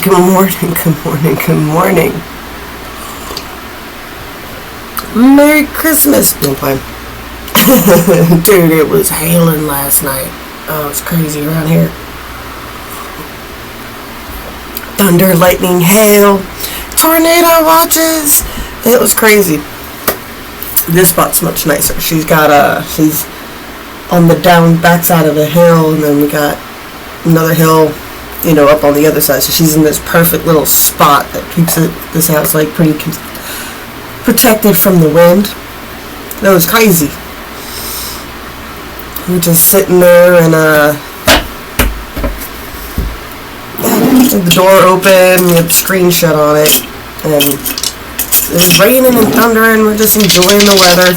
Good morning, good morning, good morning. Merry Christmas. No time. Dude, it was hailing last night. Oh, it's crazy around here. Thunder, lightning, hail, tornado watches. It was crazy. This spot's much nicer. She's on the down backside of a hill, and then we got another hill, up on the other side. So she's in this perfect little spot that keeps this house like pretty protected from the wind. That was crazy. We're just sitting there and the door open, we had the screen shut on it, and it was raining and thundering. We're just enjoying the weather,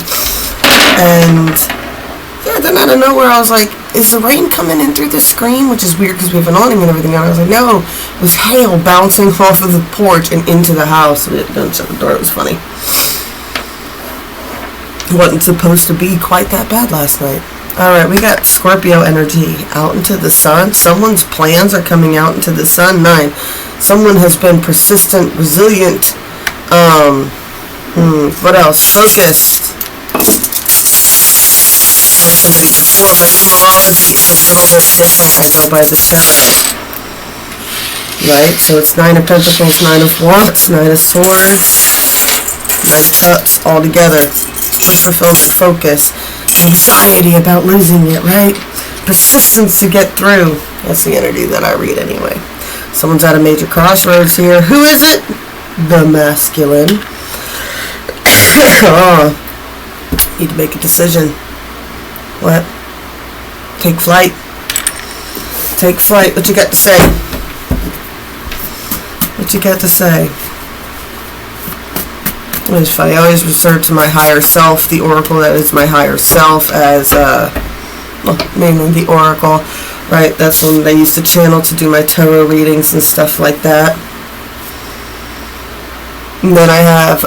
and then out of nowhere I was like, is the rain coming in through the screen? Which is weird because we have an awning and everything on. I was like, no, it was hail bouncing off of the porch and into the house. It didn't shut the door. It was funny. It wasn't supposed to be quite that bad last night. Alright, we got Scorpio energy out into the sun. Someone's plans are coming out into the sun. 9. Someone has been persistent, resilient. What else? Focused. Or somebody before, but numerology is a little bit different, I go by the tarot. Right? So it's 9 of Pentacles, 9 of Wands, 9 of Swords, 9 of Cups, all together. Unfulfillment, focus, anxiety about losing it, right? Persistence to get through. That's the energy that I read anyway. Someone's at a major crossroads here. Who is it? The masculine. Need to make a decision. What? Take flight. Take flight. What you got to say? What you got to say? It's funny, I always refer to my higher self, the oracle that is my higher self, as, mainly the oracle, right? That's when I used to channel to do my tarot readings and stuff like that. And then I have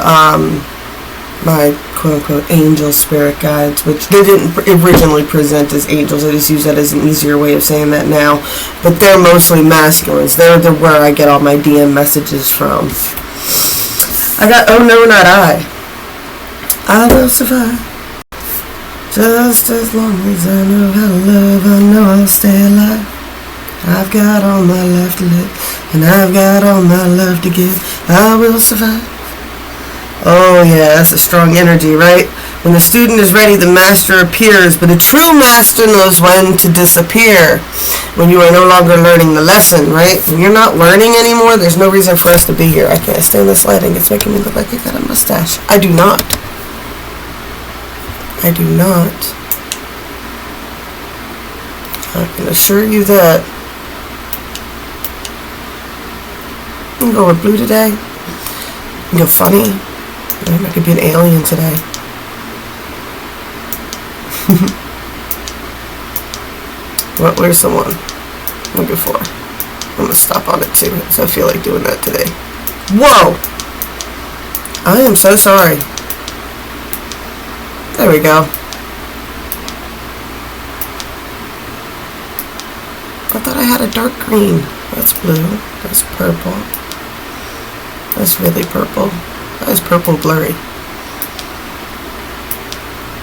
my quote-unquote angel spirit guides, which they didn't originally present as angels. I just use that as an easier way of saying that now. But they're mostly masculines. They're where I get all my DM messages from. I got, oh no, not I. I will survive. Just as long as I know how to love, I know I'll stay alive. I've got all my life to live, and I've got all my love to give. I will survive. Oh yeah, that's a strong energy, right? When the student is ready, the master appears, but a true master knows when to disappear. When you are no longer learning the lesson, right? When you're not learning anymore, there's no reason for us to be here. I can't stand this lighting. It's making me look like I got a mustache. I do not. I do not. I can assure you that. You can go with blue today. You can go funny. I could be an alien today. Where's the one? I'm looking for. I'm going to stop on it too, so I feel like doing that today. Whoa! I am so sorry. There we go. I thought I had a dark green. That's blue. That's purple. That's really purple. That's purple blurry.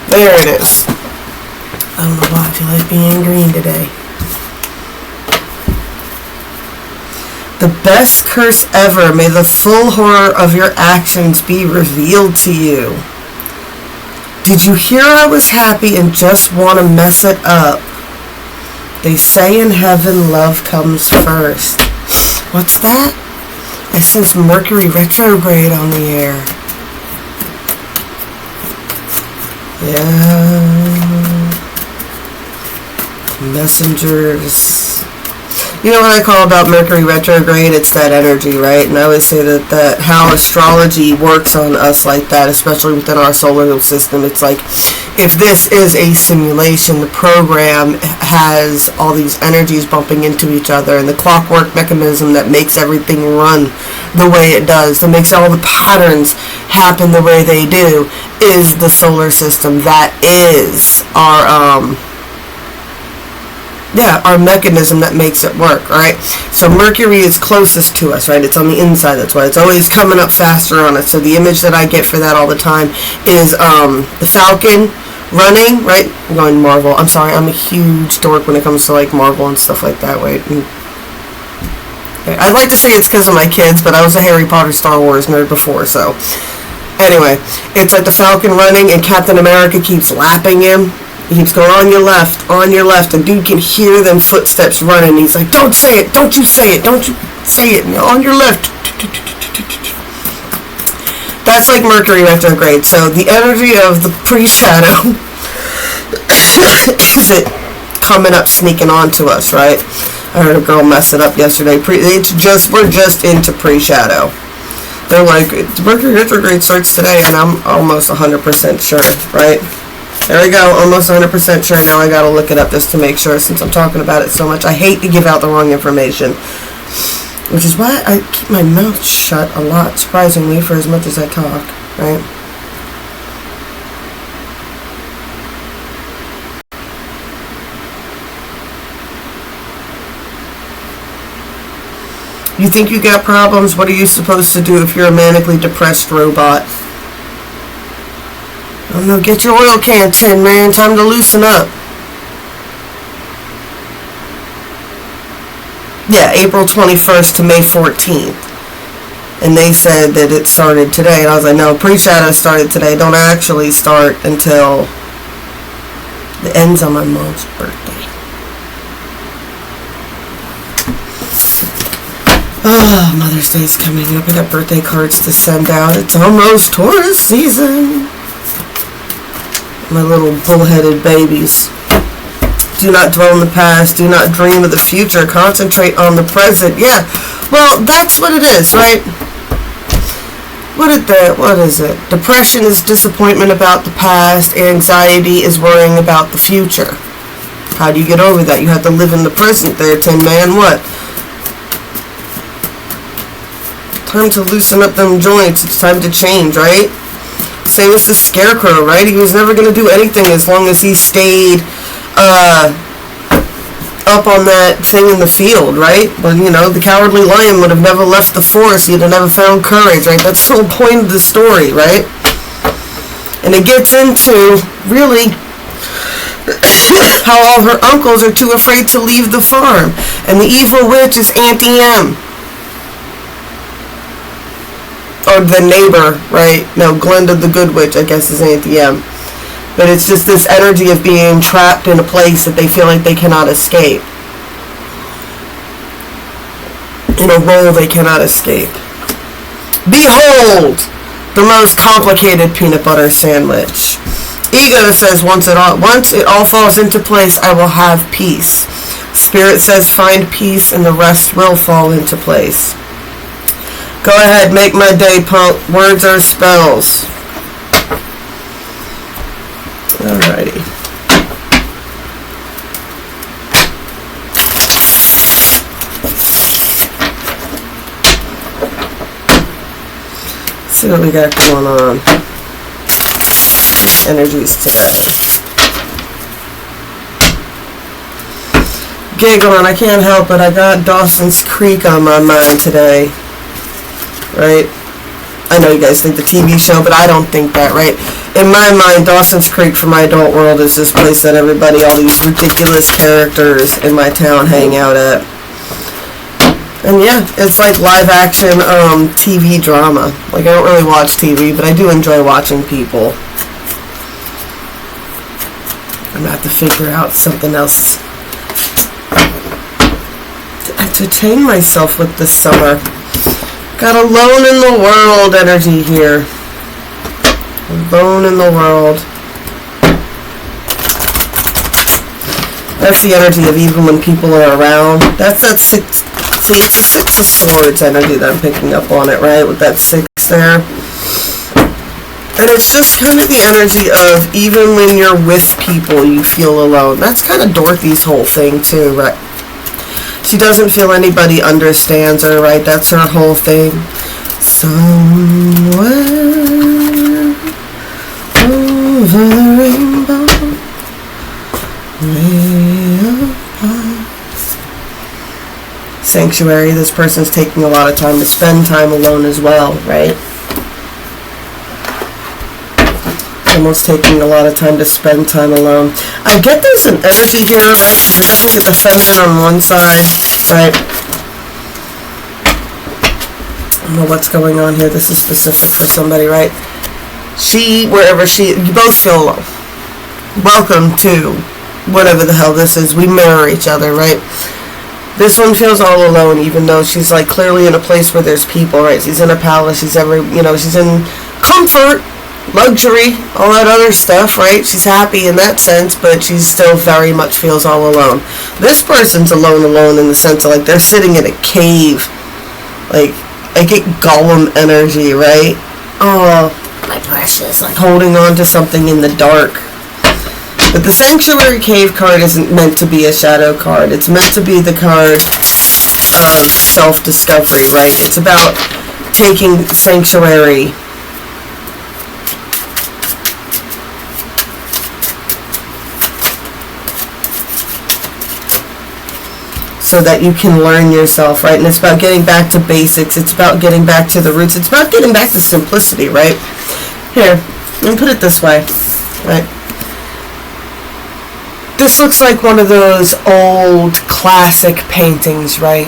There it is. I don't know why I feel like being green today. The best curse ever. May the full horror of your actions be revealed to you. Did you hear I was happy and just want to mess it up? They say in heaven love comes first. What's that? I sense Mercury retrograde on the air. Yeah. Messengers. You know what I call about Mercury retrograde? It's that energy, right? And I always say that how astrology works on us like that, especially within our solar system. It's like, if this is a simulation, the program has all these energies bumping into each other, and the clockwork mechanism that makes everything run the way it does, that makes all the patterns happen the way they do, is the solar system. That is our Yeah, our mechanism that makes it work, right? So Mercury is closest to us, right? It's on the inside. That's why it's always coming up faster on us. So the image that I get for that all the time is the Falcon running, right? I'm going Marvel. I'm sorry, I'm a huge dork when it comes to like Marvel and stuff like that. Wait. I'd like to say it's because of my kids, but I was a Harry Potter Star Wars nerd before, so. Anyway, it's like the Falcon running and Captain America keeps lapping him. He keeps going on your left, and dude can hear them footsteps running. He's like, don't say it, don't you say it, don't you say it, on your left. That's like Mercury retrograde. So the energy of the pre-shadow is it coming up, sneaking onto us, right? I heard a girl mess it up yesterday. We're just into pre-shadow. They're like, Mercury retrograde starts today, and I'm almost 100% sure, right? There we go, almost 100% sure. Now I gotta look it up just to make sure, since I'm talking about it so much. I hate to give out the wrong information, which is why I keep my mouth shut a lot, surprisingly, for as much as I talk, right? You think you got problems? What are you supposed to do if you're a manically depressed robot? I don't know, get your oil can tin, man. Time to loosen up. Yeah, April 21st to May 14th. And they said that it started today. And I was like, no, pre-shadow started today. Don't actually start until it ends on my mom's birthday. Oh, Mother's Day's coming up. I got birthday cards to send out. It's almost Taurus season. My little bullheaded babies. Do not dwell in the past. Do not dream of the future. Concentrate on the present. Yeah. Well, that's what it is, right? What is it? Depression is disappointment about the past. Anxiety is worrying about the future. How do you get over that? You have to live in the present there, Tin Man. What? Time to loosen up them joints. It's time to change, right? Same as the Scarecrow, right? He was never going to do anything as long as he stayed up on that thing in the field, right? But, you know, the Cowardly Lion would have never left the forest. He'd have never found courage, right? That's the whole point of the story, right? And it gets into, really, how all her uncles are too afraid to leave the farm. And the evil witch is Auntie M. Or the neighbor, right? No, Glenda the Good Witch, I guess, is Auntie M. But it's just this energy of being trapped in a place that they feel like they cannot escape. In a role they cannot escape. Behold, the most complicated peanut butter sandwich. Ego says, once it all falls into place, I will have peace. Spirit says, find peace and the rest will fall into place. Go ahead, make my day, punk. Words are spells. Alrighty. Let's see what we got going on. Energies today. Giggling, I can't help it. I got Dawson's Creek on my mind today. Right? I know you guys think the TV show, but I don't think that, right? In my mind, Dawson's Creek for my adult world is this place that everybody, all these ridiculous characters in my town hang out at. And yeah, it's like live action TV drama. Like, I don't really watch TV, but I do enjoy watching people. I'm going to have to figure out something else to entertain myself with this summer. Got alone in the world energy here. Alone in the world. That's the energy of even when people are around. That's that six. See, it's a Six of Swords energy that I'm picking up on it, right? With that six there. And it's just kind of the energy of even when you're with people, you feel alone. That's kind of Dorothy's whole thing, too, right? She doesn't feel anybody understands her, right? That's her whole thing. Somewhere over the rainbow, way up high. sanctuary. This person's taking a lot of time to spend time alone as well, right? Almost taking a lot of time to spend time alone. I get there's an energy here, right? Because I definitely get the feminine on one side, right? I don't know what's going on here. This is specific for somebody, right? You both feel alone. Welcome to whatever the hell this is. We mirror each other, right? This one feels all alone, even though she's like clearly in a place where there's people, right? She's in a palace. She's in comfort, luxury, all that other stuff, right? She's happy in that sense, but she still very much feels all alone. This person's alone in the sense of like they're sitting in a cave. Like, I get Gollum energy, right? Oh, my precious. Like holding on to something in the dark. But the Sanctuary Cave card isn't meant to be a shadow card. It's meant to be the card of self-discovery, right? It's about taking sanctuary so that you can learn yourself, right? And it's about getting back to basics. It's about getting back to the roots. It's about getting back to simplicity, right? Here, let me put it this way, right? This looks like one of those old classic paintings, right?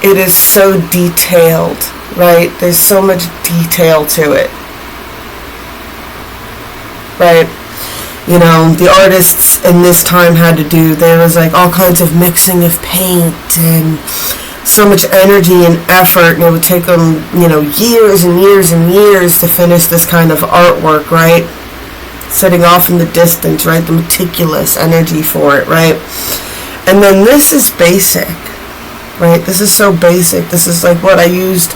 It is so detailed, right? There's so much detail to it, right? You know, the artists in this time had to do, there was like all kinds of mixing of paint and so much energy and effort, and it would take them, you know, years and years and years to finish this kind of artwork, right? Setting off in the distance, right? The meticulous energy for it, right? And then this is basic, right? This is so basic. This is like what I used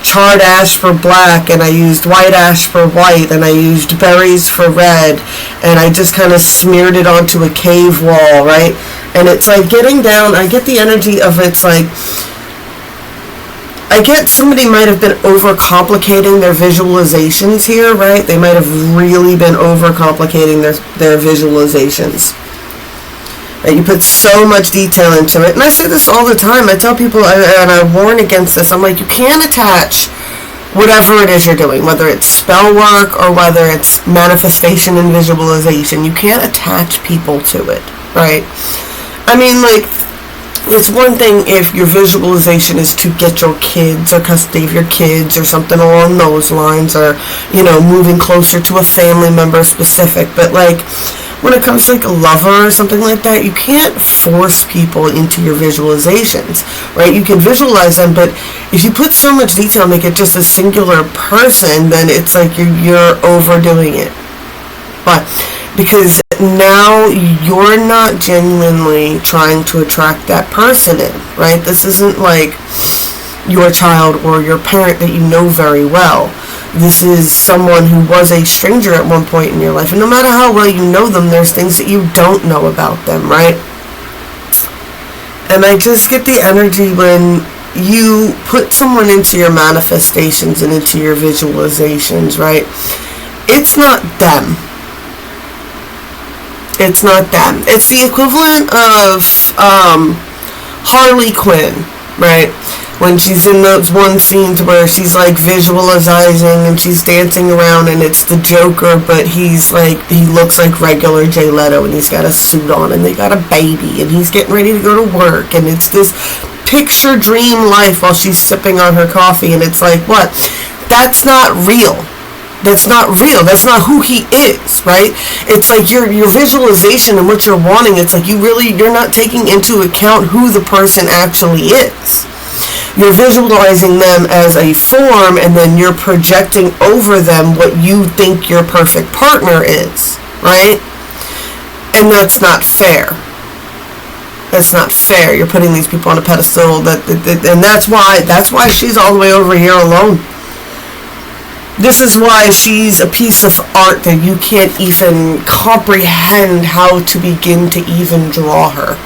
charred ash for black, and I used white ash for white, and I used berries for red, and I just kind of smeared it onto a cave wall, right? And it's like getting down, I get the energy of it's like, I get somebody might have been overcomplicating their visualizations here, right? They might have really been overcomplicating their visualizations. Right? You put so much detail into it. And I say this all the time. I tell people, and I warn against this, I'm like, you can't attach whatever it is you're doing, whether it's spell work or whether it's manifestation and visualization. You can't attach people to it, right? I mean, like, it's one thing if your visualization is to get your kids or custody of your kids or something along those lines, or, you know, moving closer to a family member specific. But like when it comes to like a lover or something like that, you can't force people into your visualizations, right? You can visualize them, but if you put so much detail, make it just a singular person, then it's like you're overdoing it. But because now you're not genuinely trying to attract that person in, right? This isn't like your child or your parent that you know very well. This is someone who was a stranger at one point in your life. And no matter how well you know them, there's things that you don't know about them, right? And I just get the energy when you put someone into your manifestations and into your visualizations, right? It's not them. It's not them. It's the equivalent of Harley Quinn, right? When she's in those one scenes where she's like visualizing and she's dancing around and it's the Joker, but he's like, he looks like regular Jay Leto and he's got a suit on and they got a baby and he's getting ready to go to work and it's this picture dream life while she's sipping on her coffee, and it's like, what? That's not real. That's not real. That's not who he is, right? It's like your visualization and what you're wanting, it's like you're not taking into account who the person actually is. You're visualizing them as a form, and then you're projecting over them what you think your perfect partner is, right? And that's not fair. That's not fair. You're putting these people on a pedestal, and that's why she's all the way over here alone. This is why she's a piece of art that you can't even comprehend how to begin to even draw her.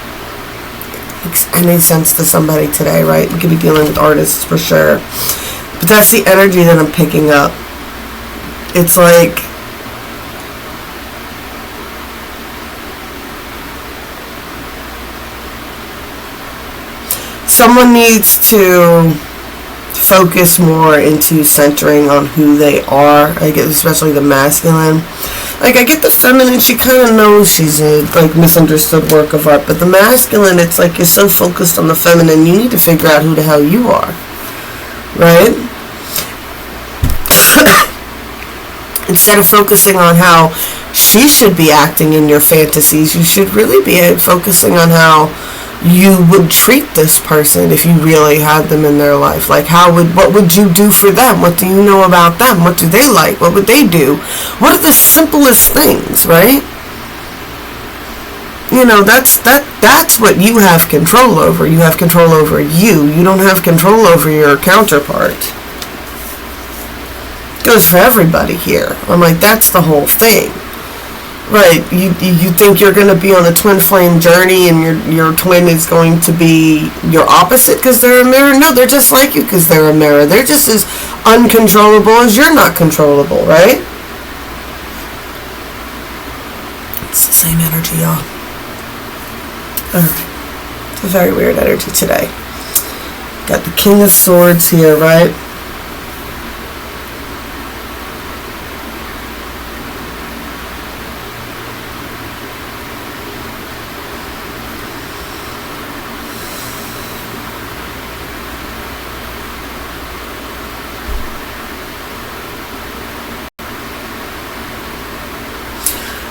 Makes any sense to somebody today, right? You could be dealing with artists for sure. But that's the energy that I'm picking up. It's like, someone needs to focus more into centering on who they are. I get, especially the masculine. Like, I get the feminine, she kind of knows she's a, like, misunderstood work of art, but the masculine, it's like you're so focused on the feminine, you need to figure out who the hell you are, right? Instead of focusing on how she should be acting in your fantasies, you should really be focusing on how you would treat this person if you really had them in their life. Like, what would you do for them? What do you know about them? What do they like? What would they do? What are the simplest things, right? You know, that's what you have control over. You have control over you. You don't have control over your counterpart. It goes for everybody here. I'm like, that's the whole thing. Right, you think you're going to be on a twin flame journey and your twin is going to be your opposite because they're a mirror? No, they're just like you because they're a mirror. They're just as uncontrollable as you're not controllable, right? It's the same energy, y'all. Alright, it's a very weird energy today. Got the King of Swords here, right?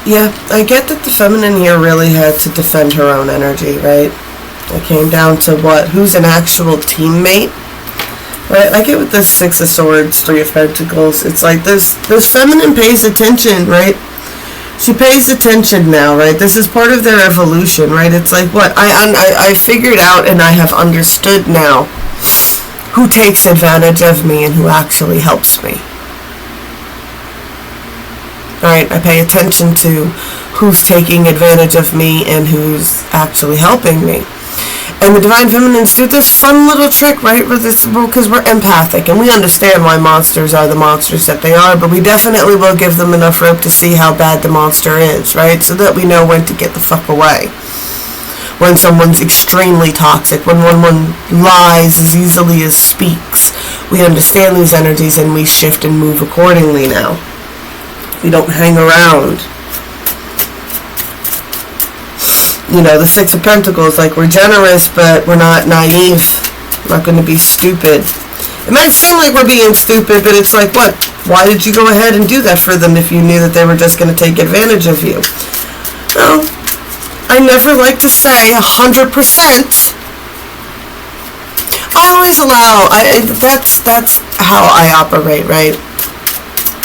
Yeah, I get that the feminine here really had to defend her own energy, right? It came down to who's an actual teammate, right? I get with this Six of Swords, Three of Pentacles. It's like this feminine pays attention, right? She pays attention now, right? This is part of their evolution, right? It's like I figured out and I have understood now who takes advantage of me and who actually helps me. Right, I pay attention to who's taking advantage of me and who's actually helping me. And the Divine Feminines do this fun little trick, right? Because we're empathic and we understand why monsters are the monsters that they are, but we definitely will give them enough rope to see how bad the monster is, right? So that we know when to get the fuck away. When someone's extremely toxic, when one lies as easily as speaks, we understand these energies and we shift and move accordingly now. We don't hang around. You know, the Six of Pentacles, like, we're generous, but we're not naive. We're not going to be stupid. It might seem like we're being stupid, but it's like, what? Why did you go ahead and do that for them if you knew that they were just going to take advantage of you? Well, I never like to say 100%. I always allow, that's how I operate, right?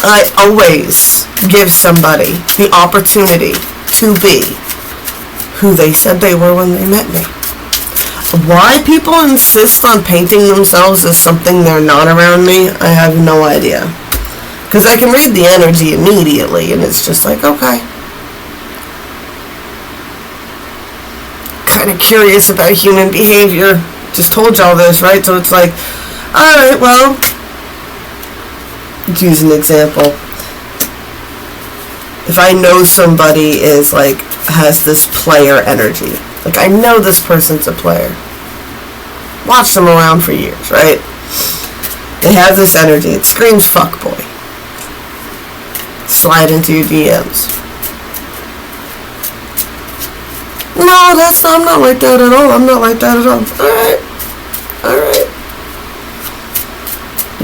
I always give somebody the opportunity to be who they said they were when they met me. Why people insist on painting themselves as something they're not around me, I have no idea. Because I can read the energy immediately, and it's just like, okay. Kind of curious about human behavior. Just told y'all this, right? So it's like, alright, well, let's use an example. If I know somebody is like, has this player energy, like I know this person's a player, watched them around for years, right? They have this energy, it screams fuckboy. Slide into your DMs. No, I'm not like that at all. I'm not like that at all. Alright.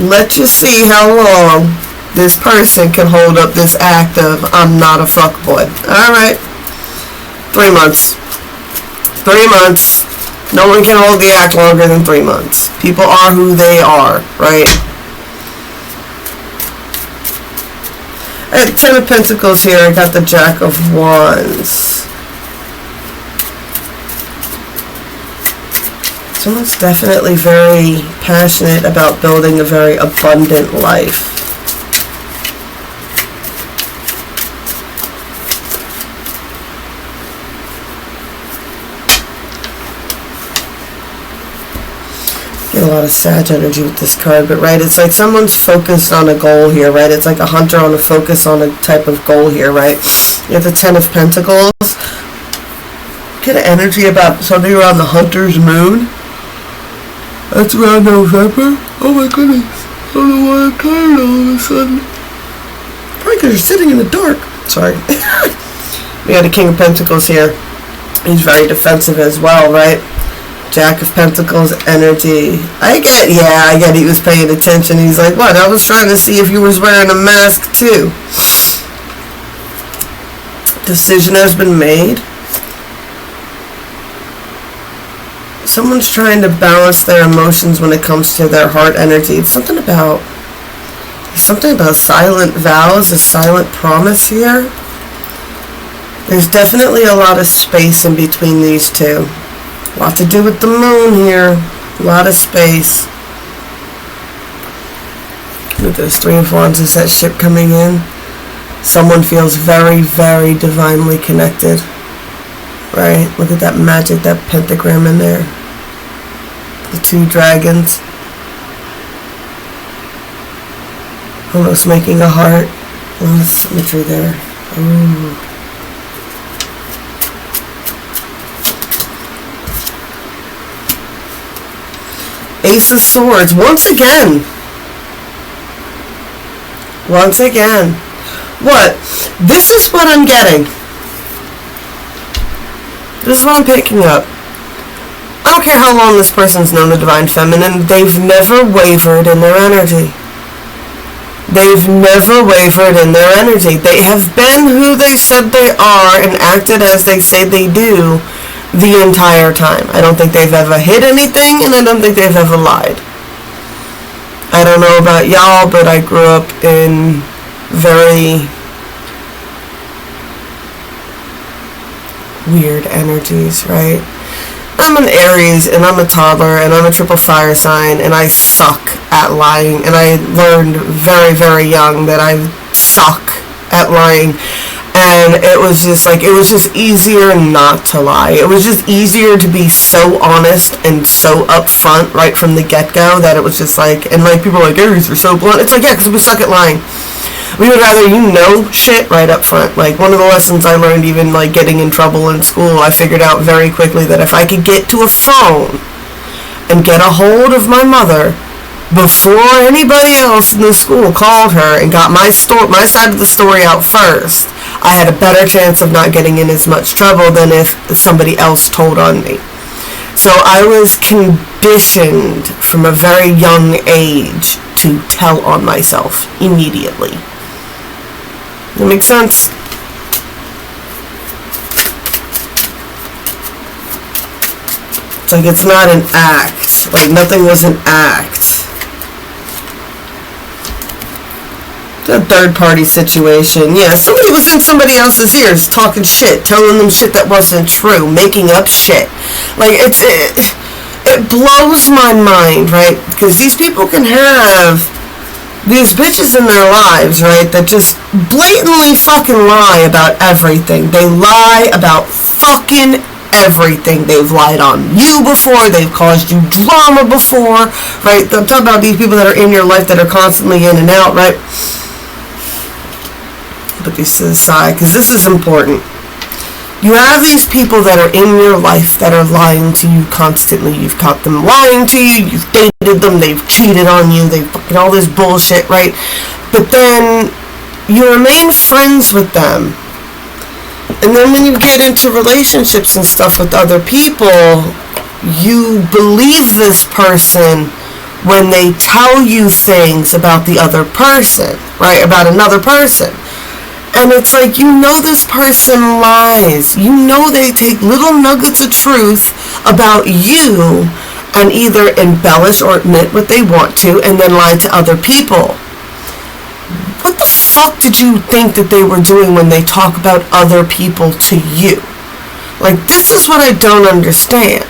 Let you see how long this person can hold up this act of I'm not a fuckboy. Alright. 3 months. 3 months. No one can hold the act longer than 3 months. People are who they are, right? At 10 of Pentacles here, I got the Jack of Wands. Someone's definitely very passionate about building a very abundant life. Get a lot of Sag energy with this card, but right, it's like someone's focused on a goal here, right? It's like a hunter on a focus on a type of goal here, right? You have the 10 of Pentacles. Get an energy about something around the hunter's moon. That's around November. Oh my goodness. I don't know why I'm tired all of a sudden. Probably because you're sitting in the dark. Sorry. We got a King of Pentacles here. He's very defensive as well, right? Jack of Pentacles energy. I get he was paying attention. He's like, what? I was trying to see if you was wearing a mask too. Decision has been made. Someone's trying to balance their emotions when it comes to their heart energy. It's something about silent vows, a silent promise here. There's definitely a lot of space in between these two. A lot to do with the moon here. A lot of space. Look at this, Three of Wands is that ship coming in. Someone feels very, very divinely connected. Right? Look at that magic, that pentagram in there. The two dragons. Almost making a heart. A lot of symmetry there. Ooh. Ace of Swords. Once again. What? This is what I'm getting. This is what I'm picking up. I don't care how long this person's known the Divine Feminine, they've never wavered in their energy. They've never wavered in their energy. They have been who they said they are and acted as they say they do the entire time. I don't think they've ever hid anything, and I don't think they've ever lied. I don't know about y'all, but I grew up in very weird energies, right? I'm an Aries, and I'm a toddler, and I'm a triple fire sign, and I suck at lying, and I learned very, very young that I suck at lying, and it was just easier not to lie. It was just easier to be so honest and so upfront right from the get-go that it was just like, and like people are like, Aries, you're so blunt. It's like, yeah, because we suck at lying. We would rather shit right up front. Like, one of the lessons I learned even, like, getting in trouble in school, I figured out very quickly that if I could get to a phone and get a hold of my mother before anybody else in the school called her and got my side of the story out first, I had a better chance of not getting in as much trouble than if somebody else told on me. So I was conditioned from a very young age to tell on myself immediately. That makes sense? It's like it's not an act. Like nothing was an act. It's a third party situation. Yeah, somebody was in somebody else's ears talking shit, telling them shit that wasn't true, making up shit. Like it blows my mind, right? Because these people can have these bitches in their lives, right, that just blatantly fucking lie about everything. They lie about fucking everything. They've lied on you before. They've caused you drama before, right? I'm talking about these people that are in your life that are constantly in and out, right? Put these to the side, because this is important. You have these people that are in your life that are lying to you constantly. You've caught them lying to you. You've dated them. They've cheated on you. They've fucking all this bullshit, right? But then you remain friends with them. And then when you get into relationships and stuff with other people, you believe this person when they tell you things about the other person, right? About another person. And it's like, you know this person lies. You know they take little nuggets of truth about you and either embellish or admit what they want to and then lie to other people. What the fuck did you think that they were doing when they talk about other people to you? Like, this is what I don't understand.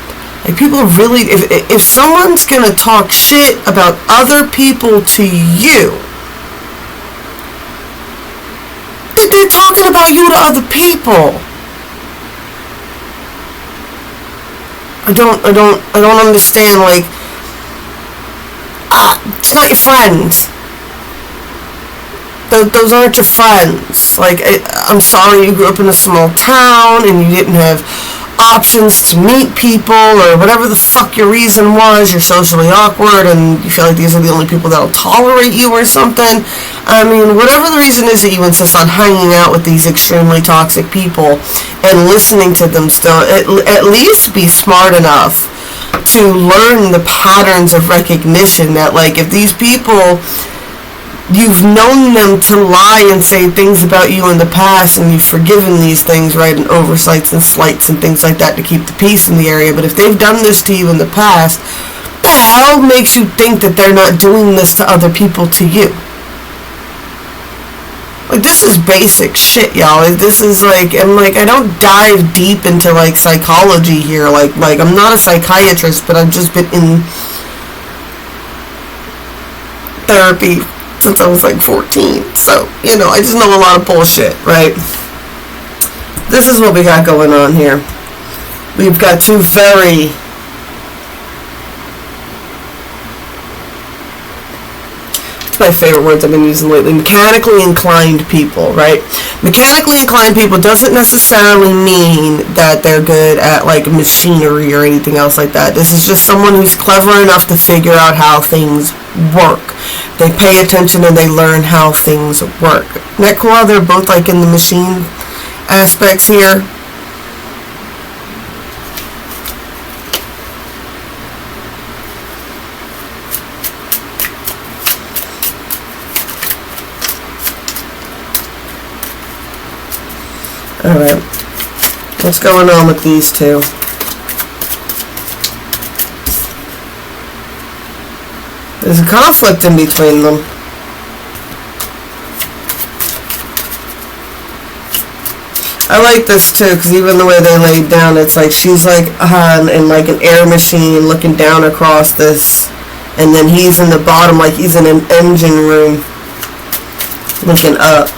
Like, people really, if someone's gonna talk shit about other people to you, they're talking about you to other people. I don't understand. Like, it's not your friends. Those aren't your friends. Like, I'm sorry you grew up in a small town and you didn't have options to meet people, or whatever the fuck your reason was. You're socially awkward and you feel like these are the only people that'll tolerate you or something. I mean, whatever the reason is that you insist on hanging out with these extremely toxic people and listening to them still, at least be smart enough to learn the patterns of recognition that, like, if these people, you've known them to lie and say things about you in the past, and you've forgiven these things, right, and oversights and slights and things like that to keep the peace in the area. But if they've done this to you in the past, the hell makes you think that they're not doing this to other people to you? Like, this is basic shit, y'all. This is like, and like, I don't dive deep into like psychology here. Like I'm not a psychiatrist, but I've just been in therapy since I was like 14. So, you know, I just know a lot of bullshit, right? This is what we got going on here. We've got two very my favorite words I've been using lately, mechanically inclined people, right? Mechanically inclined people doesn't necessarily mean that they're good at like machinery or anything else like that. This is just someone who's clever enough to figure out how things work. They pay attention and they learn how things work. Isn't that cool how they're both like in the machine aspects here? Alright, what's going on with these two? There's a conflict in between them. I like this too, because even the way they laid down, it's like she's like in like an air machine looking down across this, and then he's in the bottom like he's in an engine room looking up.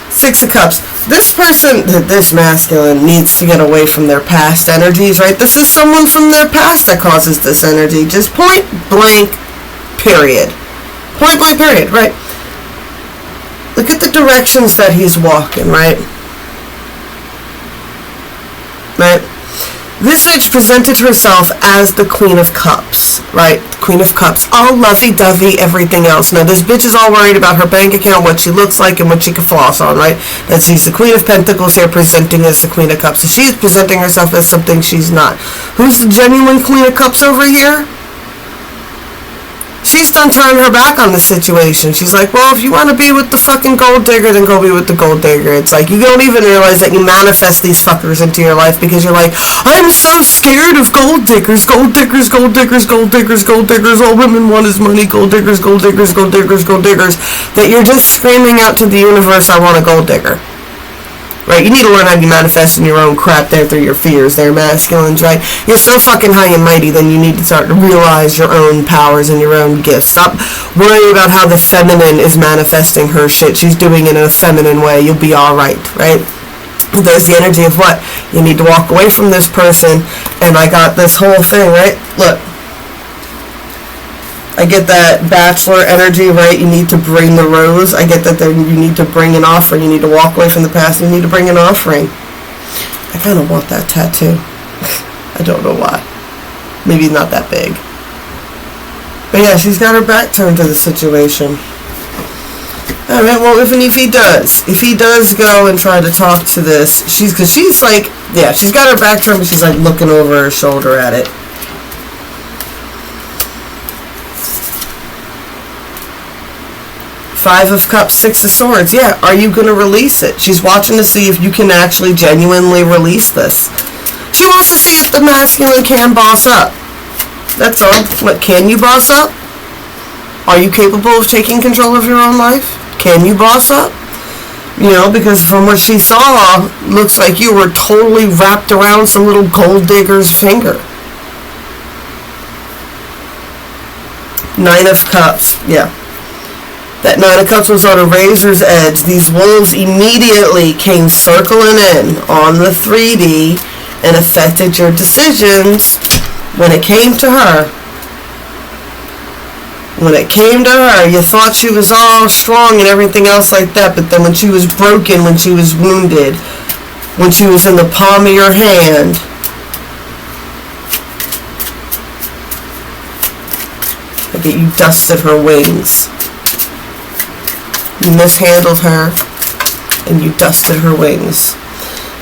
Six of Cups. This person, this masculine, needs to get away from their past energies, right? This is someone from their past that causes this energy. Just point blank, period. Point blank, period, right? Look at the directions that he's walking, right? Right? This bitch presented herself as the Queen of Cups, right? Queen of Cups, all lovey-dovey, everything else. Now, this bitch is all worried about her bank account, what she looks like, and what she can floss on, right? That she's the Queen of Pentacles here, presenting as the Queen of Cups. So she's presenting herself as something she's not. Who's the genuine Queen of Cups over here? She's done turning her back on the situation. She's like, well, if you want to be with the fucking gold digger, then go be with the gold digger. It's like, you don't even realize that you manifest these fuckers into your life because you're like, I'm so scared of gold diggers, gold diggers, gold diggers, gold diggers, gold diggers. All women want is money, gold diggers, gold diggers, gold diggers, gold diggers. That you're just screaming out to the universe, I want a gold digger. Right? You need to learn how to manifest in your own crap there through your fears there, masculines, right? You're so fucking high and mighty, then you need to start to realize your own powers and your own gifts. Stop worrying about how the feminine is manifesting her shit. She's doing it in a feminine way. You'll be alright, right? There's the energy of what? You need to walk away from this person, and I got this whole thing, right? Look. I get that bachelor energy, right? You need to bring the rose. I get that you need to bring an offering. You need to walk away from the past. You need to bring an offering. I kind of want that tattoo. I don't know why. Maybe not that big. But yeah, she's got her back turned to the situation. Alright, well, if he does go and try to talk to this, because she's like, yeah, she's got her back turned, but she's like looking over her shoulder at it. Five of Cups, Six of Swords. Yeah, are you going to release it? She's watching to see if you can actually genuinely release this. She wants to see if the masculine can boss up. That's all. What, can you boss up? Are you capable of taking control of your own life? Can you boss up? You know, because from what she saw, looks like you were totally wrapped around some little gold digger's finger. Nine of Cups. Yeah. That Nine of Cups was on a razor's edge. These wolves immediately came circling in on the 3D and affected your decisions when it came to her. When it came to her, you thought she was all strong and everything else like that, but then when she was broken, when she was wounded, when she was in the palm of your hand, like you dusted her wings. You mishandled her and you dusted her wings.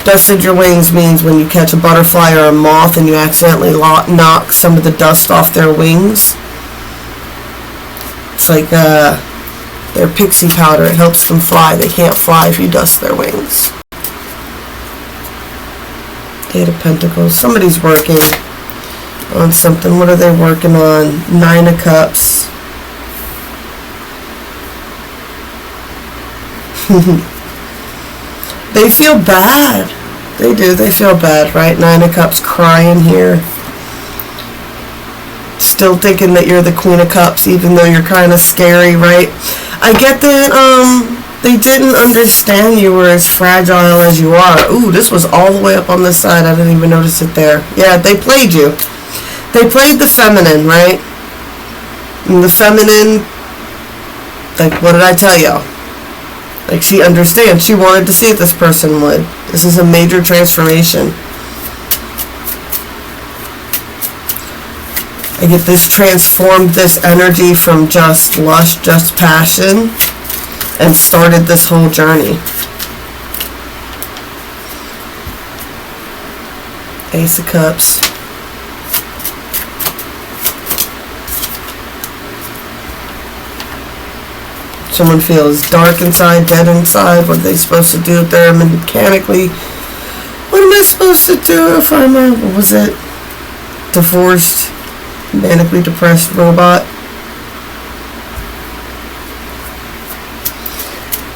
Dusted your wings means when you catch a butterfly or a moth and you accidentally knock some of the dust off their wings. It's like their pixie powder. It helps them fly. They can't fly if you dust their wings. Eight of Pentacles. Somebody's working on something. What are they working on? Nine of Cups. They feel bad. They do. They feel bad, right? Nine of Cups crying here. Still thinking that you're the Queen of Cups, even though you're kind of scary, right? I get that they didn't understand you were as fragile as you are. Ooh, this was all the way up on this side. I didn't even notice it there. Yeah, they played you. They played the feminine, right? And the feminine, like, what did I tell you? Like, she understands. She wanted to see it, this person would. This is a major transformation. I get this transformed this energy from just lust, just passion, and started this whole journey. Ace of Cups. Someone feels dark inside, dead inside. What are they supposed to do if they're mechanically? What am I supposed to do if I'm a, what was it? Divorced, manically depressed robot?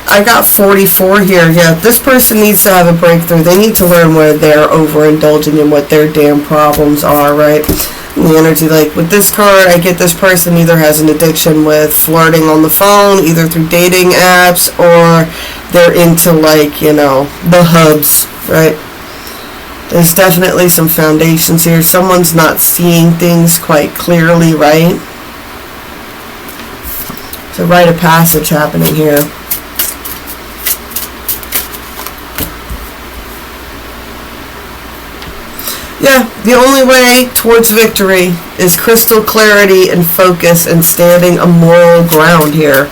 I got 44 here. Yeah, this person needs to have a breakthrough. They need to learn where they're overindulging and what their damn problems are, right? And the energy, like with this card, I get this person either has an addiction with flirting on the phone, either through dating apps, or they're into, like, you know, the hubs, right? There's definitely some foundations here. Someone's not seeing things quite clearly, right? There's a rite of passage happening here. Yeah, the only way towards victory is crystal clarity and focus and standing a moral ground here.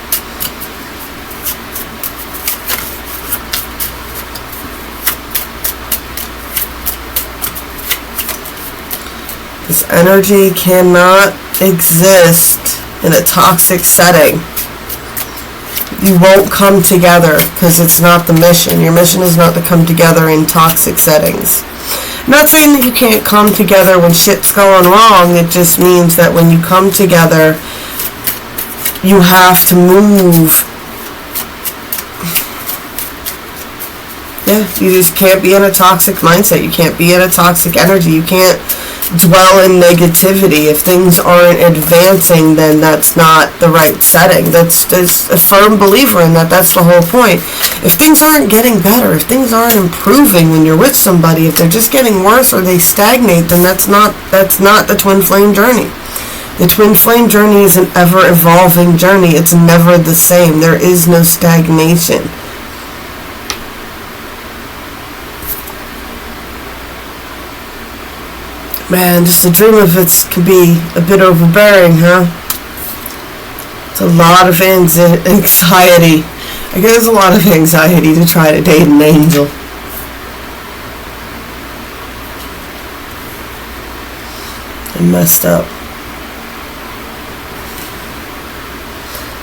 This energy cannot exist in a toxic setting. You won't come together because it's not the mission. Your mission is not to come together in toxic settings. I'm not saying that you can't come together when shit's going wrong. It just means that when you come together, you have to move. Yeah, you just can't be in a toxic mindset. You can't be in a toxic energy. You can't dwell in negativity. If things aren't advancing, then that's not the right setting. That's a firm believer in that. That's the whole point. If things aren't getting better, if things aren't improving when you're with somebody, if they're just getting worse or they stagnate, then that's not the twin flame journey. The twin flame journey is an ever evolving journey. It's never the same. There is no stagnation. Man, just the dream of it can be a bit overbearing, huh? It's a lot of anxiety. I guess there's a lot of anxiety to try to date an angel. I messed up.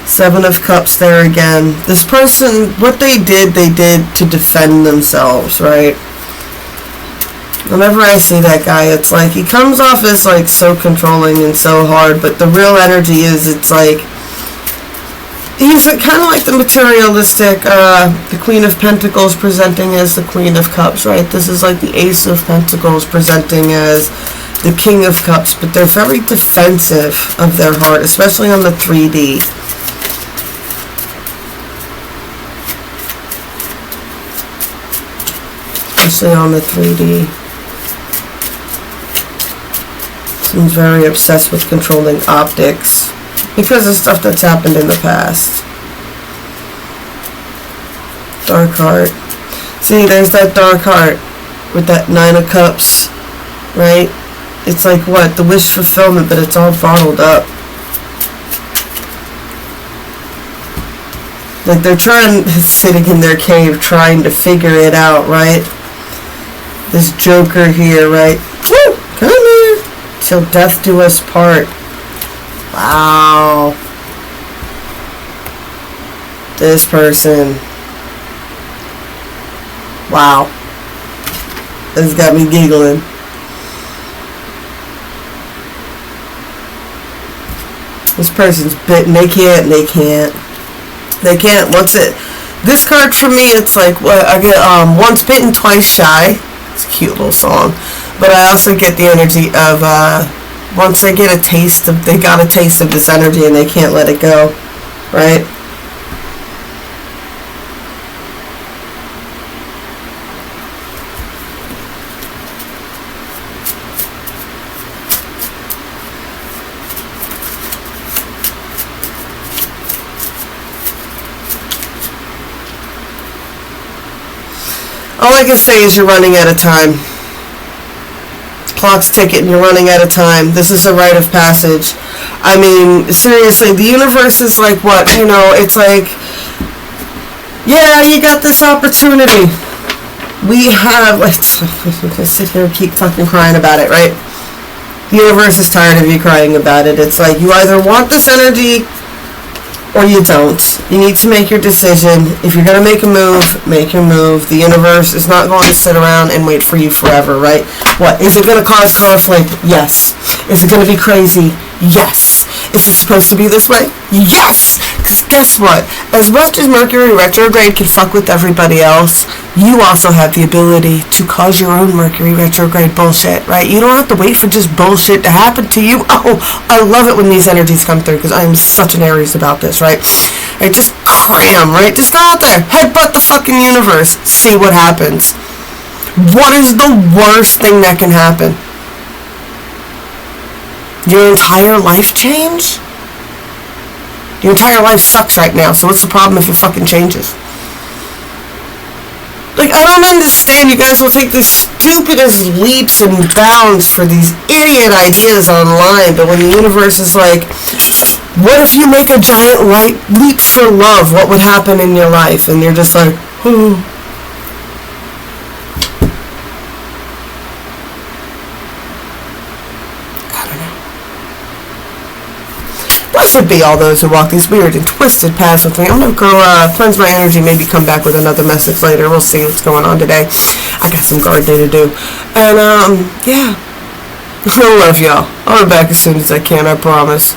Seven of Cups there again. This person, what they did to defend themselves, right? Whenever I see that guy, it's like he comes off as like so controlling and so hard, but the real energy is, it's like he's kind of like the materialistic, the Queen of Pentacles presenting as the Queen of Cups, right? This is like the Ace of Pentacles presenting as the King of Cups, but they're very defensive of their heart, especially on the 3D. especially on the 3D. Seems very obsessed with controlling optics because of stuff that's happened in the past. Dark heart. See, there's that dark heart with that 9 of cups, right? It's like what? The wish fulfillment, but it's all bottled up. Like they're sitting in their cave trying to figure it out, right? This Joker here, right? Woo! Come here! Till death do us part. Wow. This person. Wow. This got me giggling. This person's bitten. They can't. This card for me, it's like what I get. Once bitten, twice shy. It's a cute little song, but I also get the energy of once they got a taste of this energy and they can't let it go, right? All I can say is you're running out of time. Clock's ticking and you're running out of time. This is a rite of passage. I mean, seriously, the universe is like what? You know, it's like, yeah, you got this opportunity. We have, let's sit here and keep fucking crying about it, right? The universe is tired of you crying about it. It's like, you either want this energy or you don't. You need to make your decision. If you're going to make a move, make your move. The universe is not going to sit around and wait for you forever, right? What? Is it going to cause conflict? Yes. Is it going to be crazy? Yes. Is it supposed to be this way? Yes. Because guess what? As much as Mercury retrograde can fuck with everybody else, you also have the ability to cause your own Mercury retrograde bullshit, right? You don't have to wait for just bullshit to happen to you. Oh, I love it when these energies come through because I am such an Aries about this, right? Right, just cram, right? Just go out there, headbutt the fucking universe, see what happens. What is the worst thing that can happen? Your entire life change? Your entire life sucks right now, so what's the problem if it fucking changes? Like, I don't understand. You guys will take the stupidest leaps and bounds for these idiot ideas online, but when the universe is like, what if you make a giant leap for love? What would happen in your life? And you're just like, oh. Blessed be all those who walk these weird and twisted paths with me. I'm going to go cleanse my energy, maybe come back with another message later. We'll see what's going on today. I got some gardening to do. And, yeah. I love y'all. I'll be back as soon as I can, I promise.